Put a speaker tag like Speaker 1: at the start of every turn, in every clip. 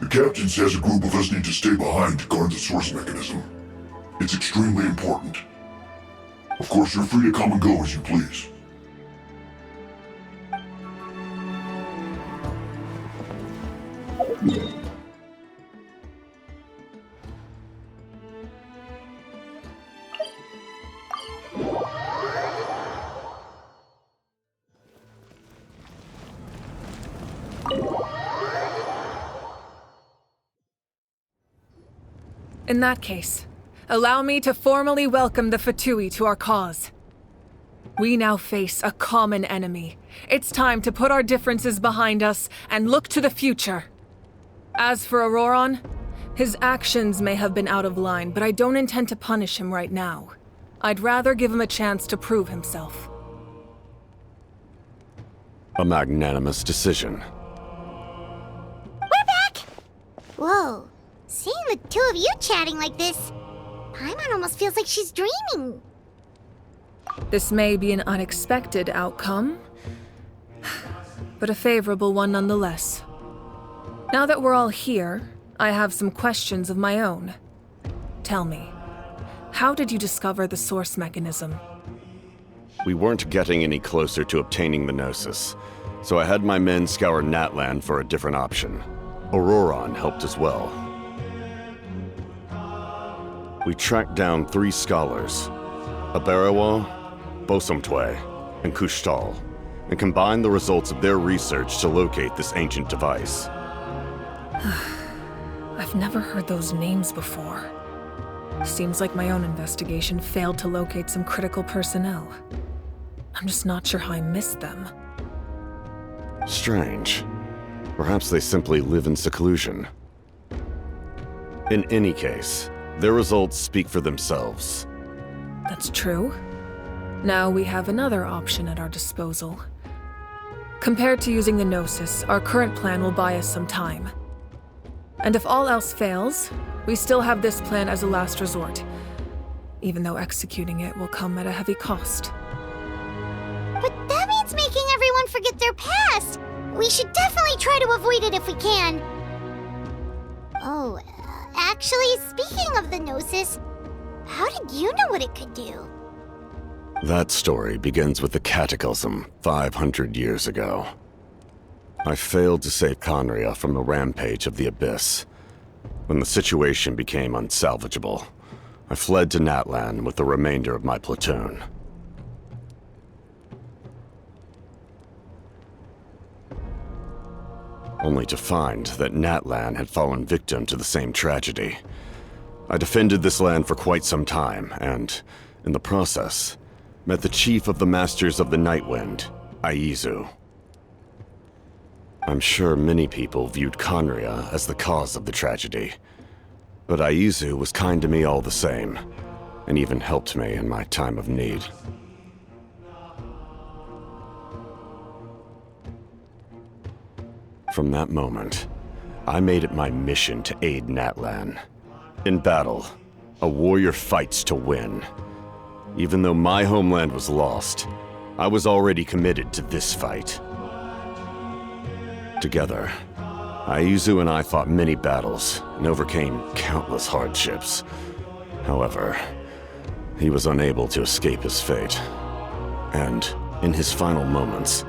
Speaker 1: The captain says a group of us need to stay behind to guard the source mechanism. It's extremely important. Of course, you're free to come and go as you please.
Speaker 2: In that case, allow me to formally welcome the Fatui to our cause. We now face a common enemy. It's time to put our differences behind us and look to the future. As for Auroron, his actions may have been out of line, but I don't intend to punish him right now. I'd rather give him a chance to prove himself.
Speaker 3: A magnanimous decision.
Speaker 4: We're back! Whoa. Seeing the two of you chatting like this, Paimon almost feels like she's dreaming.
Speaker 2: This may be an unexpected outcome, but a favorable one nonetheless. Now that we're all here, I have some questions of my own. Tell me, how did you discover the source mechanism?
Speaker 3: We weren't getting any closer to obtaining the Gnosis, so I had my men scour Natlan for a different option. Auroron helped as well. We tracked down 3 scholars, Aberawa, Bosomtwe, and Kushtal, and combined the results of their research to locate this ancient device.
Speaker 2: I've never heard those names before. Seems like my own investigation failed to locate some critical personnel. I'm just not sure how I missed them.
Speaker 3: Strange. Perhaps they simply live in seclusion. In any case, their results speak for themselves.
Speaker 2: That's true. Now we have another option at our disposal. Compared to using the Gnosis, our current plan will buy us some time. And if all else fails, we still have this plan as a last resort, even though executing it will come at a heavy cost.
Speaker 4: But that means making everyone forget their past! We should definitely try to avoid it if we can. Oh, actually, speaking of the Gnosis, how did you know what it could do?
Speaker 3: That story begins with the Cataclysm 500 years ago. I failed to save Conria from the rampage of the Abyss. When the situation became unsalvageable, I fled to Natlan with the remainder of my platoon. Only to find that Natlan had fallen victim to the same tragedy. I defended this land for quite some time, and, in the process, met the chief of the Masters of the Nightwind, Aizu. I'm sure many people viewed Conria as the cause of the tragedy, but Aizu was kind to me all the same, and even helped me in my time of need. From that moment, I made it my mission to aid Natlan. In battle, a warrior fights to win. Even though my homeland was lost, I was already committed to this fight. Together, Aizu and I fought many battles and overcame countless hardships. However, he was unable to escape his fate, and, in his final moments,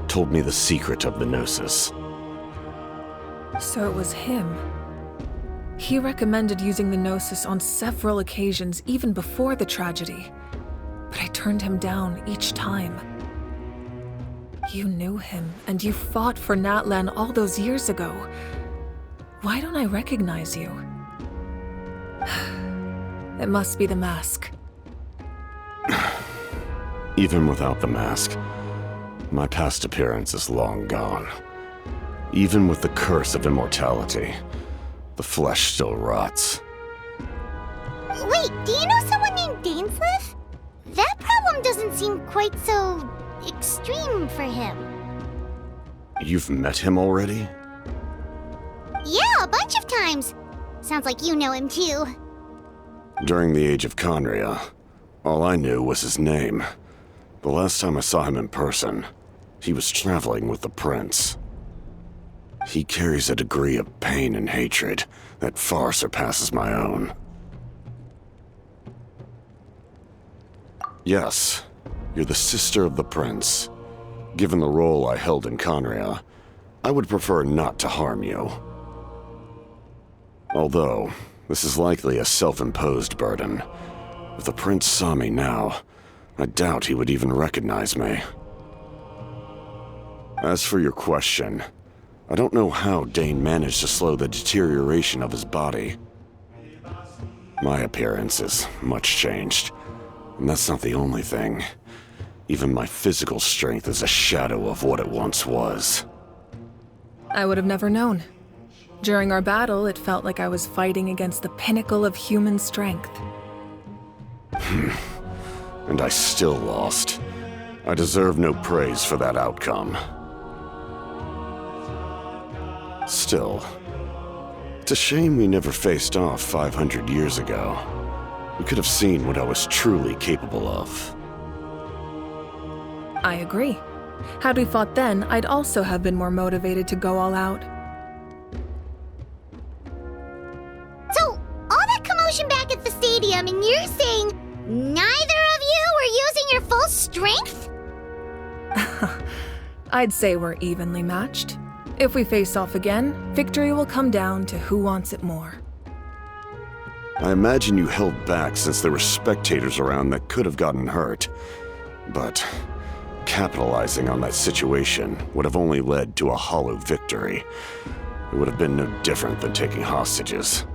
Speaker 3: told me the secret of the Gnosis.
Speaker 2: So it was him. He recommended using the Gnosis on several occasions, even before the tragedy. But I turned him down each time. You knew him, and you fought for Natlan all those years ago. Why don't I recognize you? It must be the mask.
Speaker 3: Even without the mask, my past appearance is long gone. Even with the curse of immortality, the flesh still rots.
Speaker 4: Wait, do you know someone named Dainsleif? That problem doesn't seem quite so extreme for him.
Speaker 3: You've met him already?
Speaker 4: Yeah, a bunch of times. Sounds like you know him too.
Speaker 3: During the age of Conria, all I knew was his name. The last time I saw him in person, he was traveling with the prince. He carries a degree of pain and hatred that far surpasses my own. Yes, you're the sister of the prince. Given the role I held in Conria, I would prefer not to harm you. Although, this is likely a self-imposed burden. If the prince saw me now, I doubt he would even recognize me. As for your question, I don't know how Dane managed to slow the deterioration of his body. My appearance is much changed, and that's not the only thing. Even my physical strength is a shadow of what it once was.
Speaker 2: I would have never known. During our battle, it felt like I was fighting against the pinnacle of human strength.
Speaker 3: And I still lost. I deserve no praise for that outcome. Still, it's a shame we never faced off 500 years ago. We could have seen what I was truly capable of.
Speaker 2: I agree. Had we fought then, I'd also have been more motivated to go all out.
Speaker 4: So, all that commotion back at the stadium, and you're saying neither of you were using your full strength?
Speaker 2: I'd say we're evenly matched. If we face off again, victory will come down to who wants it more.
Speaker 3: I imagine you held back since there were spectators around that could have gotten hurt. But capitalizing on that situation would have only led to a hollow victory. It would have been no different than taking hostages.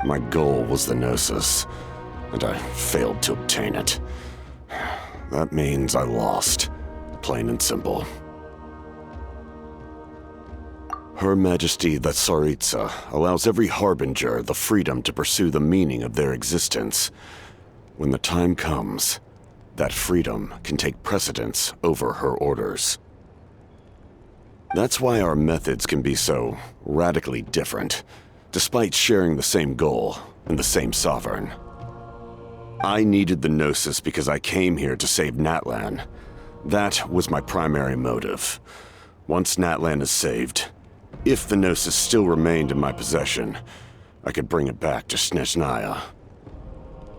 Speaker 3: My goal was the Gnosis, and I failed to obtain it. That means I lost, plain and simple. Her Majesty the Tsaritsa allows every Harbinger the freedom to pursue the meaning of their existence. When the time comes, that freedom can take precedence over her orders. That's why our methods can be so radically different, despite sharing the same goal and the same sovereign. I needed the Gnosis because I came here to save Natlan. That was my primary motive. Once Natlan is saved, if the Gnosis still remained in my possession, I could bring it back to Snezhnaya.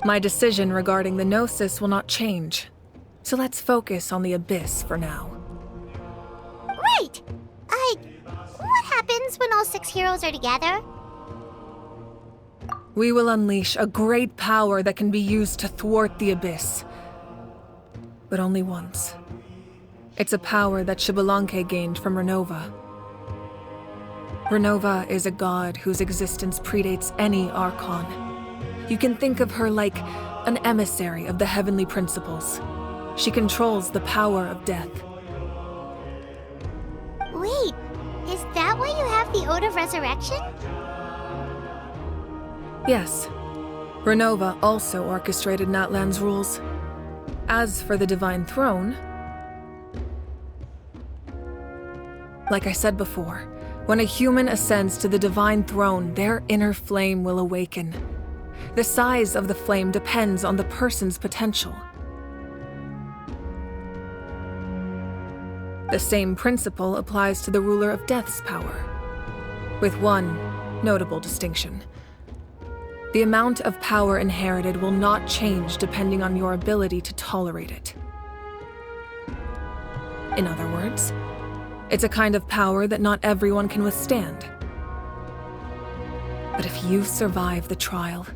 Speaker 2: My decision regarding the Gnosis will not change. So let's focus on the Abyss for now.
Speaker 4: Right! What happens when all 6 heroes are together?
Speaker 2: We will unleash a great power that can be used to thwart the Abyss. But only once. It's a power that Xbalanque gained from Renova. Renova is a god whose existence predates any Archon. You can think of her like an emissary of the heavenly principles. She controls the power of death.
Speaker 4: Wait, is that why you have the Ode of Resurrection?
Speaker 2: Yes. Renova also orchestrated Natlan's rules. As for the Divine Throne, like I said before, when a human ascends to the Divine Throne, their inner flame will awaken. The size of the flame depends on the person's potential. The same principle applies to the ruler of Death's power, with one notable distinction. The amount of power inherited will not change depending on your ability to tolerate it. In other words, it's a kind of power that not everyone can withstand. But if you survive the trial,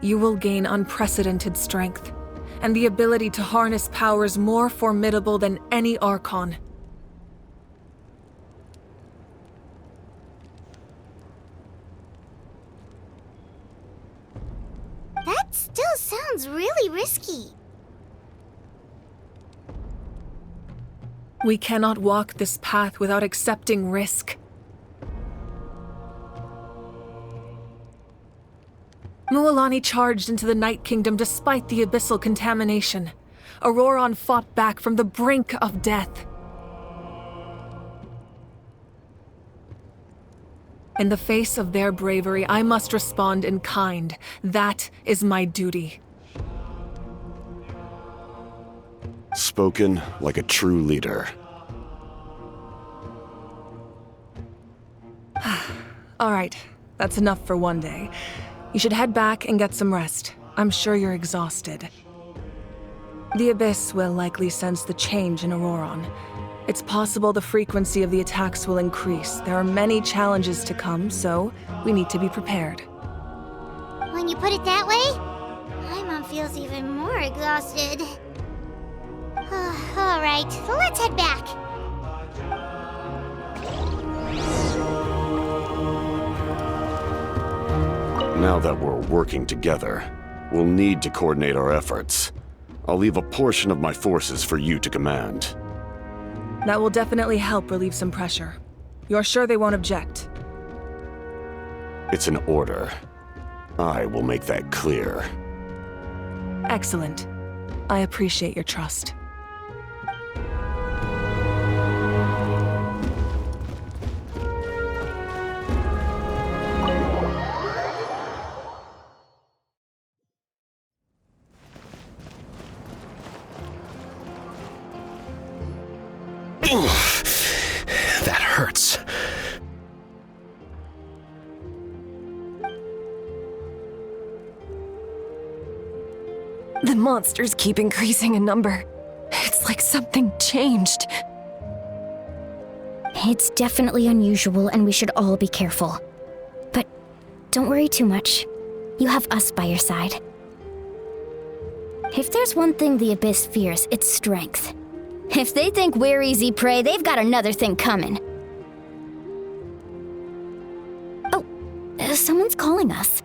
Speaker 2: you will gain unprecedented strength, and the ability to harness powers more formidable than any Archon.
Speaker 4: That still sounds really risky.
Speaker 2: We cannot walk this path without accepting risk. Mualani charged into the Night Kingdom despite the abyssal contamination. Auroron fought back from the brink of death. In the face of their bravery, I must respond in kind. That is my duty.
Speaker 3: Spoken like a true leader.
Speaker 2: Alright, that's enough for one day. You should head back and get some rest. I'm sure you're exhausted. The Abyss will likely sense the change in Auroron. It's possible the frequency of the attacks will increase. There are many challenges to come, so we need to be prepared.
Speaker 4: When you put it that way, my mom feels even more exhausted. Alright, let's head back.
Speaker 3: Now that we're working together, we'll need to coordinate our efforts. I'll leave a portion of my forces for you to command.
Speaker 2: That will definitely help relieve some pressure. You're sure they won't object?
Speaker 3: It's an order. I will make that clear.
Speaker 2: Excellent. I appreciate your trust.
Speaker 5: That hurts.
Speaker 6: The monsters keep increasing in number. It's like something changed.
Speaker 7: It's definitely unusual and we should all be careful. But don't worry too much. You have us by your side. If there's one thing the Abyss fears, it's strength. If they think we're easy prey, they've got another thing coming. Oh, someone's calling us.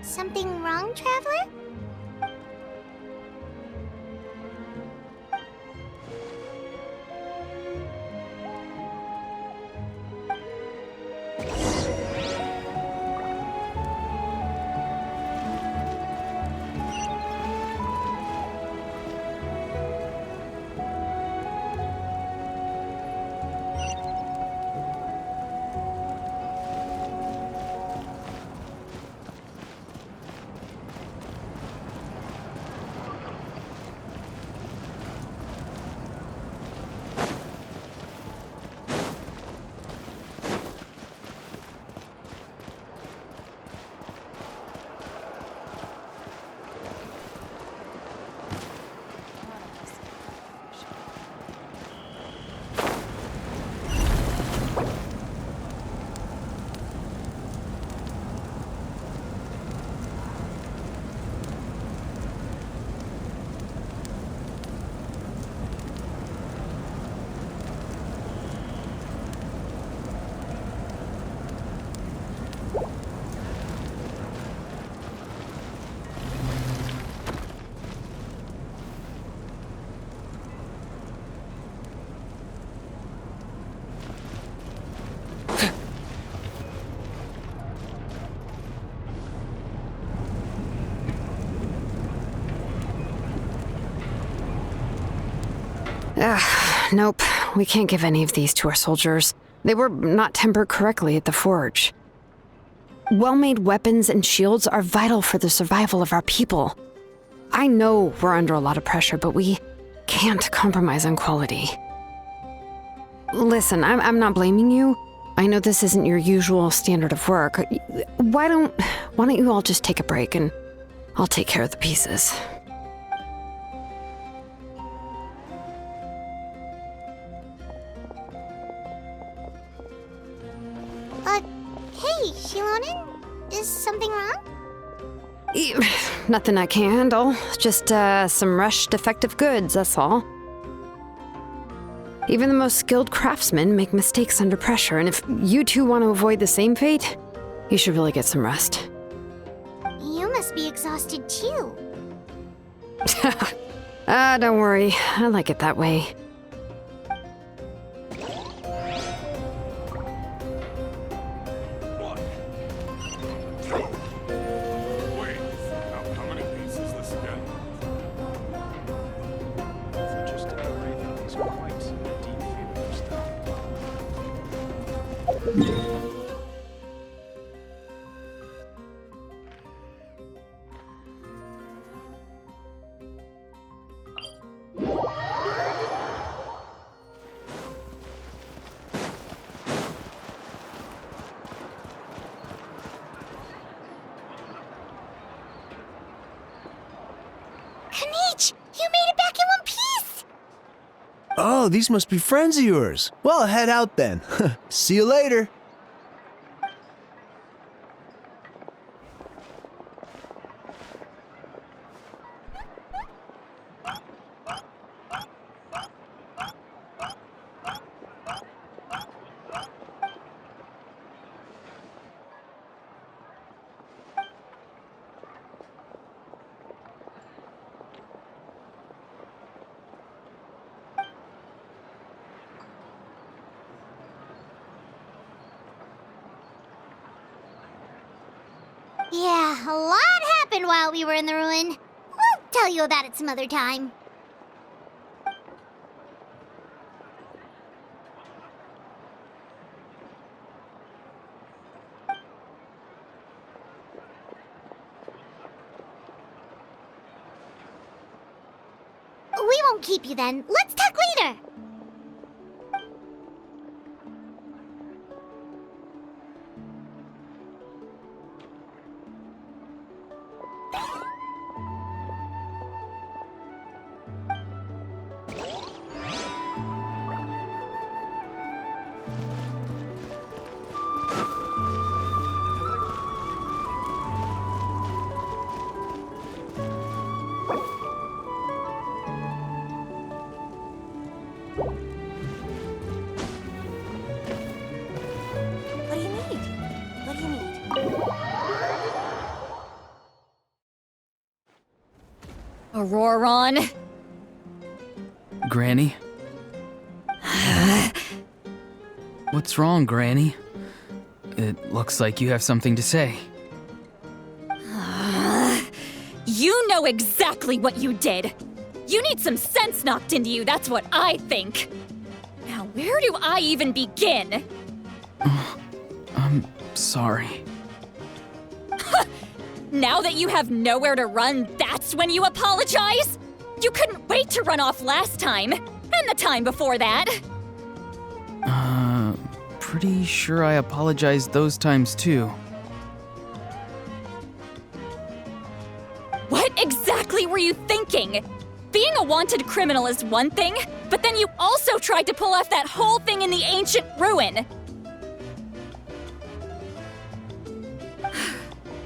Speaker 4: Something wrong, Traveler?
Speaker 6: Nope. We can't give any of these to our soldiers. They were not tempered correctly at the forge. Well-made weapons and shields are vital for the survival of our people. I know we're under a lot of pressure, but we can't compromise on quality. Listen, I'm not blaming you. I know this isn't your usual standard of work. Why don't you all just take a break and I'll take care of the pieces.
Speaker 4: Hey, Shilonen? Is something wrong?
Speaker 6: Nothing I can handle. Just some rushed defective goods, that's all. Even the most skilled craftsmen make mistakes under pressure, and if you two want to avoid the same fate, you should really get some rest.
Speaker 4: You must be exhausted too.
Speaker 6: Don't worry. I like it that way.
Speaker 4: You made it back in one piece!
Speaker 8: Oh, these must be friends of yours. Well, head out then. See you later.
Speaker 4: Yeah, a lot happened while we were in the ruin. We'll tell you about it some other time. We won't keep you then. Let's talk later.
Speaker 9: What do you need? What do you need?
Speaker 10: Auroron?
Speaker 11: Granny? What's wrong, Granny? It looks like you have something to say.
Speaker 10: You know exactly what you did! You need some sense knocked into you, that's what I think! Now, where do I even begin?
Speaker 11: I'm sorry.
Speaker 10: Now that you have nowhere to run, that's when you apologize? You couldn't wait to run off last time, and the time before that!
Speaker 11: Pretty sure I apologized those times too.
Speaker 10: What exactly were you thinking? Being a wanted criminal is one thing, but then you also tried to pull off that whole thing in the ancient ruin!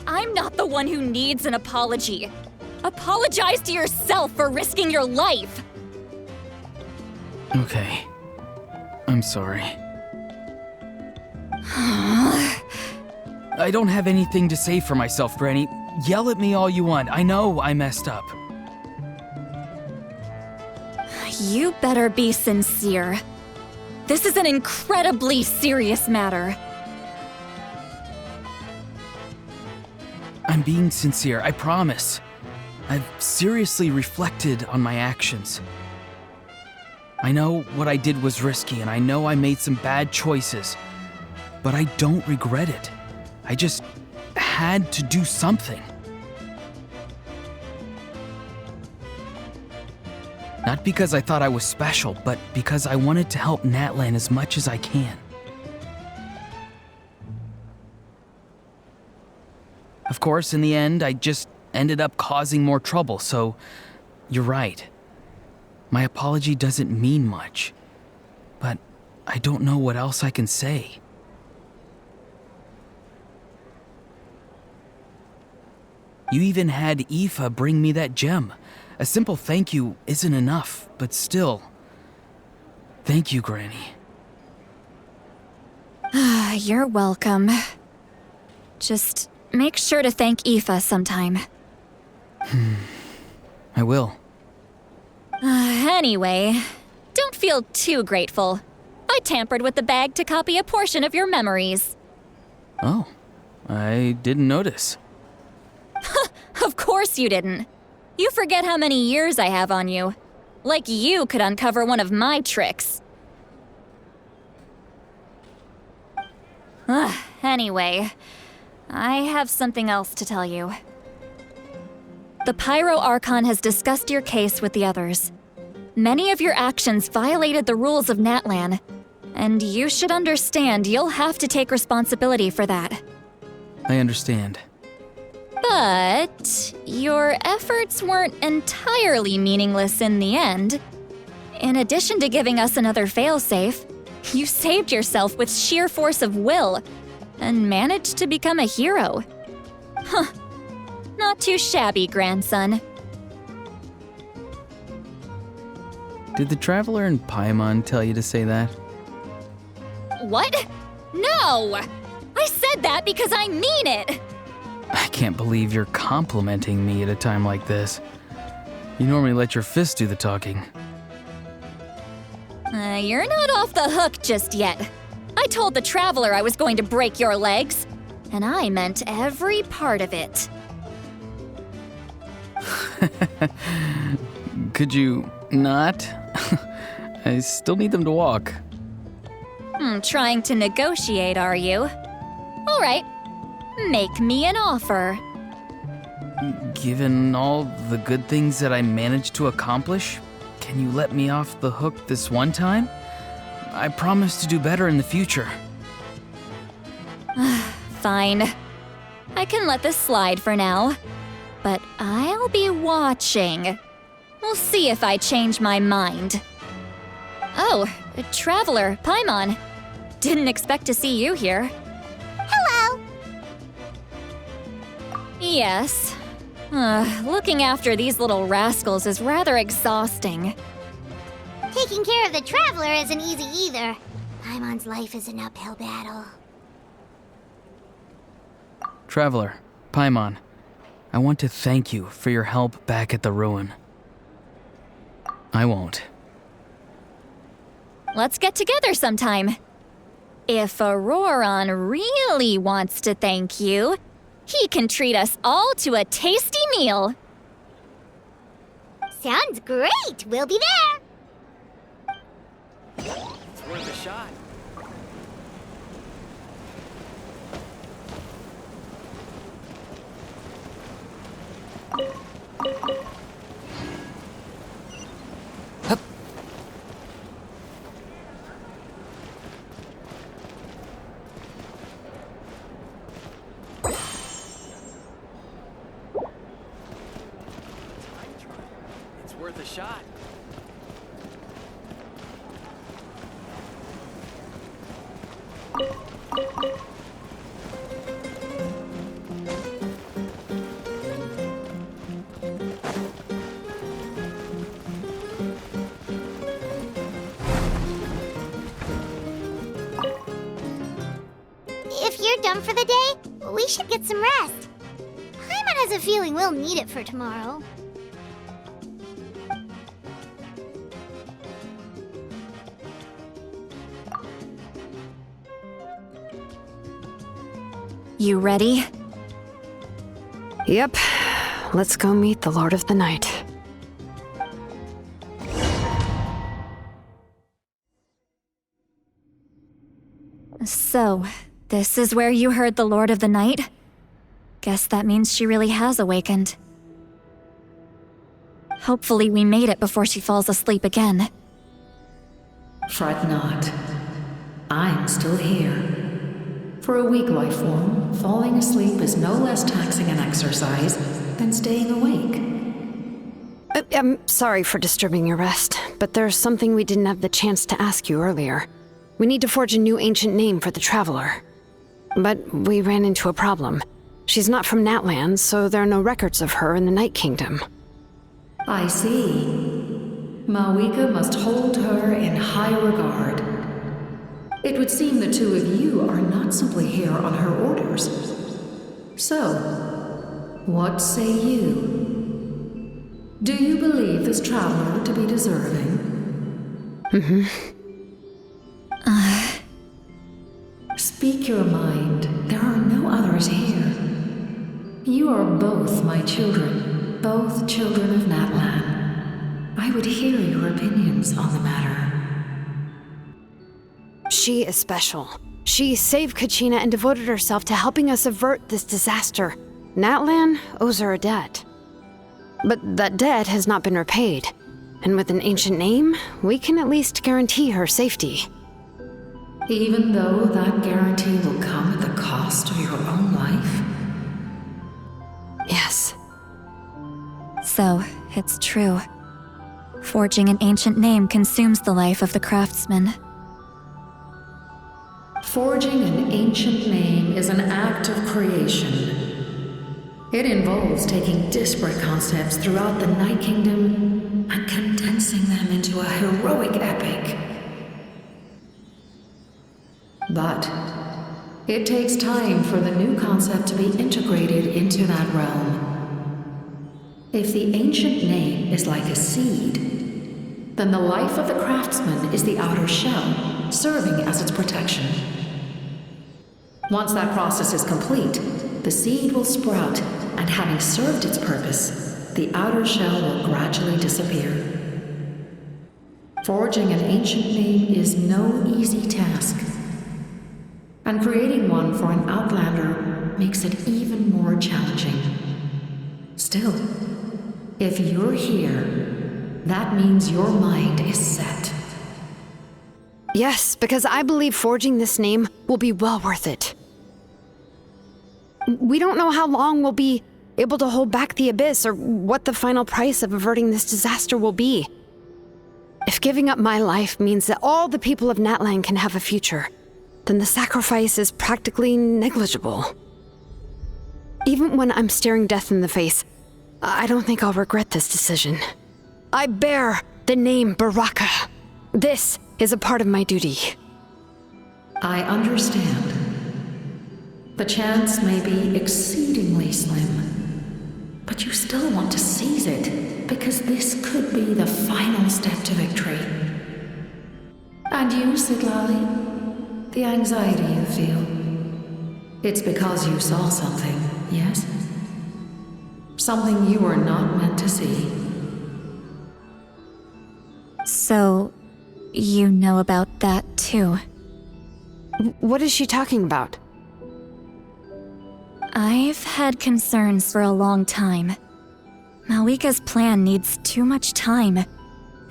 Speaker 10: I'm not the one who needs an apology. Apologize to yourself for risking your life!
Speaker 11: Okay. I'm sorry. I don't have anything to say for myself, Granny. Yell at me all you want. I know I messed up.
Speaker 10: You better be sincere. This is an incredibly serious matter.
Speaker 11: I'm being sincere, I promise. I've seriously reflected on my actions. I know what I did was risky, and I know I made some bad choices, but I don't regret it. I just had to do something. Not because I thought I was special, but because I wanted to help Natlan as much as I can. Of course, in the end, I just ended up causing more trouble, so you're right. My apology doesn't mean much, but I don't know what else I can say. You even had Aoife bring me that gem. A simple thank you isn't enough, but still. Thank you, Granny.
Speaker 10: You're welcome. Just make sure to thank Aoife sometime.
Speaker 11: I will.
Speaker 10: Anyway, don't feel too grateful. I tampered with the bag to copy a portion of your memories.
Speaker 11: Oh, I didn't notice.
Speaker 10: Of course you didn't. You forget how many years I have on you. Like you could uncover one of my tricks. Anyway, I have something else to tell you. The Pyro Archon has discussed your case with the others. Many of your actions violated the rules of Natlan, and you should understand you'll have to take responsibility for that.
Speaker 11: I understand.
Speaker 10: But your efforts weren't entirely meaningless in the end. In addition to giving us another failsafe, you saved yourself with sheer force of will and managed to become a hero. Huh. Not too shabby, grandson.
Speaker 11: Did the Traveler and Paimon tell you to say that?
Speaker 10: What? No! I said that because I mean it!
Speaker 11: I can't believe you're complimenting me at a time like this. You normally let your fists do the talking.
Speaker 10: You're not off the hook just yet. I told the Traveler I was going to break your legs, and I meant every part of it.
Speaker 11: Could you not? I still need them to walk.
Speaker 10: Trying to negotiate, are you? All right, make me an offer.
Speaker 11: Given all the good things that I managed to accomplish, can you let me off the hook this one time? I promise to do better in the future.
Speaker 10: Fine. I can let this slide for now. But I'll be watching. We'll see if I change my mind. Oh, Traveler, Paimon. Didn't expect to see you here.
Speaker 4: Hello!
Speaker 10: Yes. Looking after these little rascals is rather exhausting.
Speaker 4: Taking care of the Traveler isn't easy either. Paimon's life is an uphill battle.
Speaker 11: Traveler, Paimon, I want to thank you for your help back at the ruin. I won't.
Speaker 10: Let's get together sometime. If Auroron really wants to thank you, he can treat us all to a tasty meal.
Speaker 4: Sounds great! We'll be there!
Speaker 5: It's worth a shot. It's worth a shot.
Speaker 4: If you're done for the day, we should get some rest. Paimon has a feeling we'll need it for tomorrow.
Speaker 10: You ready?
Speaker 6: Yep. Let's go meet the Lord of the Night.
Speaker 10: So, this is where you heard the Lord of the Night? Guess that means she really has awakened. Hopefully we made it before she falls asleep again.
Speaker 12: Fret not. I'm still here. For a weak life form, falling asleep is no less taxing an exercise than staying awake.
Speaker 6: I'm sorry for disturbing your rest, but there's something we didn't have the chance to ask you earlier. We need to forge a new ancient name for the Traveler. But we ran into a problem. She's not from Natlands, so there are no records of her in the Night Kingdom.
Speaker 12: I see. Mawika must hold her in high regard. It would seem the two of you are not simply here on her orders. So, what say you? Do you believe this Traveler to be deserving? Speak your mind. There are no others here. You are both my children, both children of Natlan. I would hear your opinions on the matter.
Speaker 6: She is special. She saved Kachina and devoted herself to helping us avert this disaster. Natlan owes her a debt. But that debt has not been repaid. And with an ancient name, we can at least guarantee her safety.
Speaker 12: Even though that guarantee will come at the cost of your own life?
Speaker 10: So, it's true. Forging an ancient name consumes the life of the craftsman.
Speaker 12: Forging an ancient name is an act of creation. It involves taking disparate concepts throughout the Night Kingdom and condensing them into a heroic epic. But it takes time for the new concept to be integrated into that realm. If the ancient name is like a seed, then the life of the craftsman is the outer shell, serving as its protection. Once that process is complete, the seed will sprout, and having served its purpose, the outer shell will gradually disappear. Forging an ancient name is no easy task, and creating one for an outlander makes it even more challenging. Still, if you're here, that means your mind is set.
Speaker 6: Yes, because I believe forging this name will be well worth it. We don't know how long we'll be able to hold back the abyss or what the final price of averting this disaster will be. If giving up my life means that all the people of Natlan can have a future, then the sacrifice is practically negligible. Even when I'm staring death in the face, I don't think I'll regret this decision. I bear the name Baraka. This is a part of my duty.
Speaker 12: I understand. The chance may be exceedingly slim, but you still want to seize it because this could be the final step to victory. And you, Sidlali, the anxiety you feel, it's because you saw something, yes? Something you were not meant to see.
Speaker 10: So, you know about that too.
Speaker 6: What is she talking about?
Speaker 10: I've had concerns for a long time. Malika's plan needs too much time,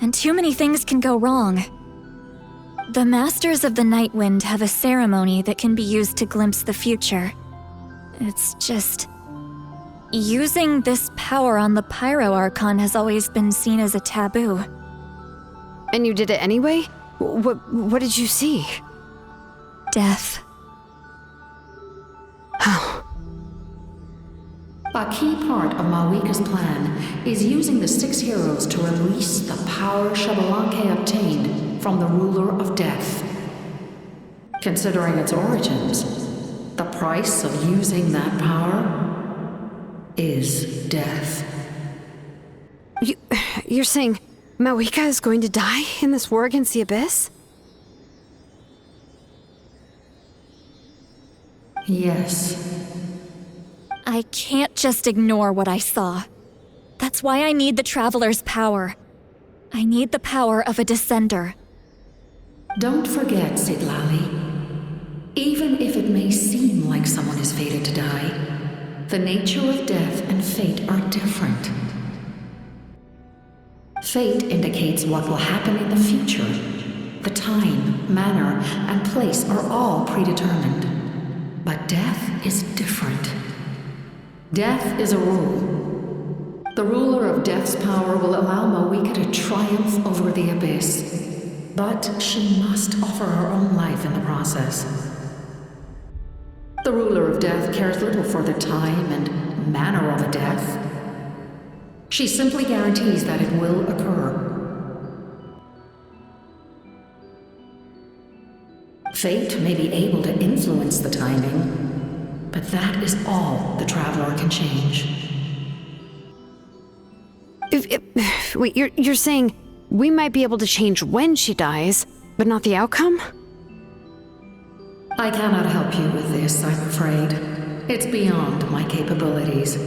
Speaker 10: and too many things can go wrong. The Masters of the Night Wind have a ceremony that can be used to glimpse the future. It's just... using this power on the Pyro Archon has always been seen as a taboo.
Speaker 6: And you did it anyway? What did you see?
Speaker 10: Death.
Speaker 6: Oh.
Speaker 12: A key part of Malwika's plan is using the 6 heroes to release the power Xbalanque obtained from the Ruler of Death. Considering its origins, the price of using that power is death.
Speaker 6: You're saying Malwika is going to die in this war against the Abyss?
Speaker 12: Yes.
Speaker 10: I can't just ignore what I saw. That's why I need the Traveler's power. I need the power of a Descender.
Speaker 12: Don't forget, Sidlali. Even if it may seem like someone is fated to die, the nature of death and fate are different. Fate indicates what will happen in the future. The time, manner, and place are all predetermined. But death is different. Death is a rule. The ruler of Death's power will allow Malwika to triumph over the Abyss. But she must offer her own life in the process. The ruler of Death cares little for the time and manner of a death. She simply guarantees that it will occur. Fate may be able to influence the timing, but that is all the Traveler can change.
Speaker 6: Wait, you're saying we might be able to change when she dies, but not the outcome?
Speaker 12: I cannot help you with this, I'm afraid. It's beyond my capabilities.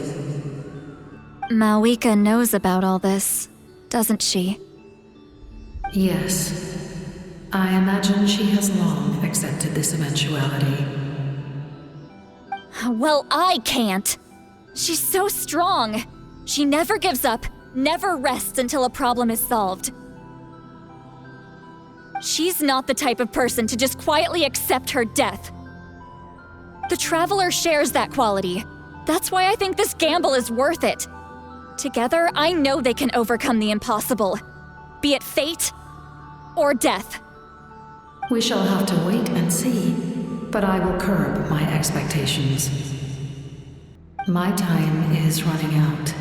Speaker 10: Malwika knows about all this, doesn't she?
Speaker 12: Yes. I imagine she has long accepted this eventuality.
Speaker 10: Well, I can't. She's so strong. She never gives up, never rests until a problem is solved. She's not the type of person to just quietly accept her death. The Traveler shares that quality. That's why I think this gamble is worth it. Together, I know they can overcome the impossible, be it fate or death.
Speaker 12: We shall have to wait and see, but I will curb my expectations. My time is running out.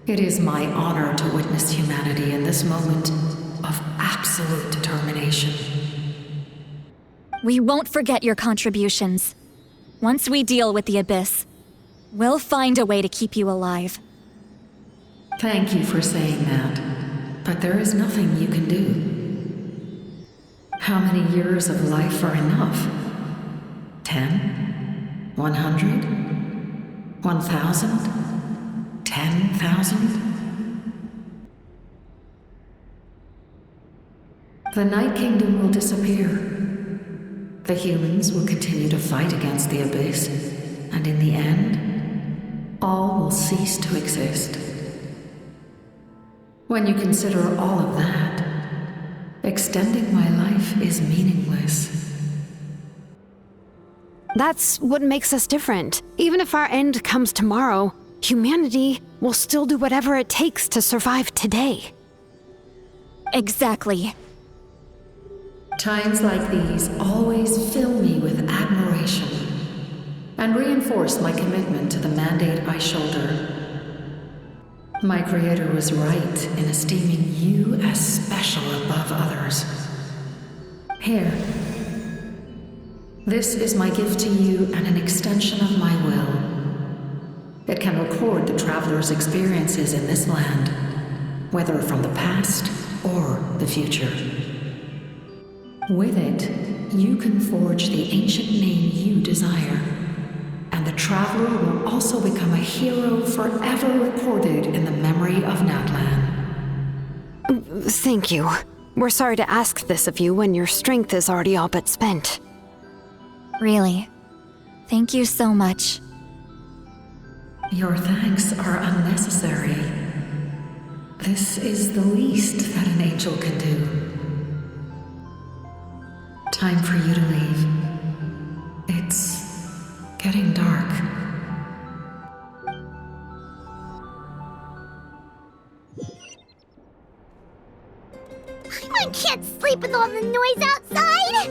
Speaker 12: It is my honor to witness humanity in this moment of absolute determination.
Speaker 10: We won't forget your contributions. Once we deal with the Abyss, we'll find a way to keep you alive.
Speaker 12: Thank you for saying that, but there is nothing you can do. How many years of life are enough? 10? 100? 1,000? 10,000? The Night Kingdom will disappear. The humans will continue to fight against the Abyss, and in the end, all will cease to exist. When you consider all of that, extending my life is meaningless.
Speaker 6: That's what makes us different. Even if our end comes tomorrow, humanity will still do whatever it takes to survive today.
Speaker 10: Exactly.
Speaker 12: Times like these always fill me with admiration and reinforce my commitment to the mandate I shoulder. My creator was right in esteeming you as special above others. Here. This is my gift to you and an extension of my will. It can record the traveler's experiences in this land, whether from the past or the future. With it, you can forge the ancient name you desire, and the traveler will also become a hero forever recorded in the memory of Natlan.
Speaker 6: Thank you. We're sorry to ask this of you when your strength is already all but spent.
Speaker 10: Really. Thank you so much.
Speaker 12: Your thanks are unnecessary. This is the least that an angel can do. Time for you to leave. It's getting dark.
Speaker 4: I can't sleep with all the noise outside!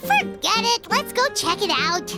Speaker 4: Forget it, let's go check it out.